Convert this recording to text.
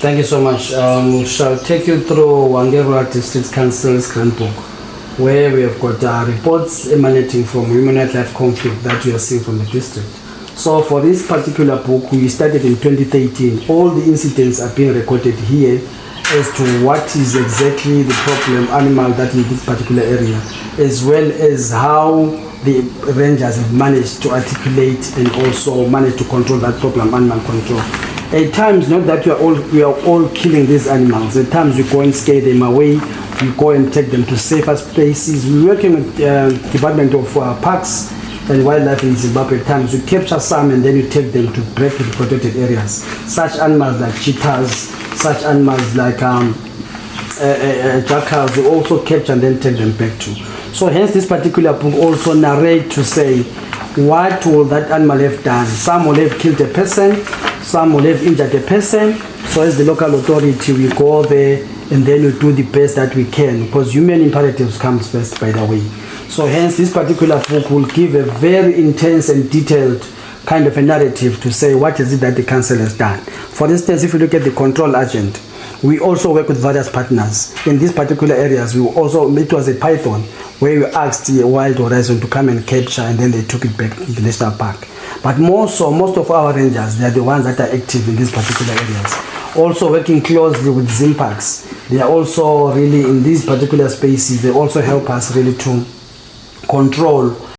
Thank you so much. We shall take you through Hwange District Council's Grant Book, where we have got reports emanating from human wildlife conflict that we are seeing from the district. So for this particular book, we started in 2013. All the incidents are being recorded here as to what is exactly the problem animal that in this particular area, as well as how the rangers have managed to articulate and also manage to control that problem animal control. At times, not that we are all killing these animals. At times, we go and scare them away. We go and take them to safer spaces. We're working with Department of Parks and Wildlife in Zimbabwe. At times, we capture some and then we take them to break to the protected areas. Such animals like cheetahs, such animals like jackals, we also capture and then take them back to. So hence this particular book also narrate to say what will that animal have done. Some will have killed a person, some will have injured a person. So as the local authority, we go there and then we do the best that we can, because human imperatives comes first, by the way. So hence this particular book will give a very intense and detailed kind of a narrative to say what is it that the council has done. For instance, if you look at the control agent, we also work with various partners. In these particular areas, we also, it was a python where we asked the Wild Horizon to come and capture, and then they took it back to the national park. But more so, most of our rangers, they are the ones that are active in these particular areas. Also working closely with Zimpax. They are also really in these particular spaces, they also help us really to control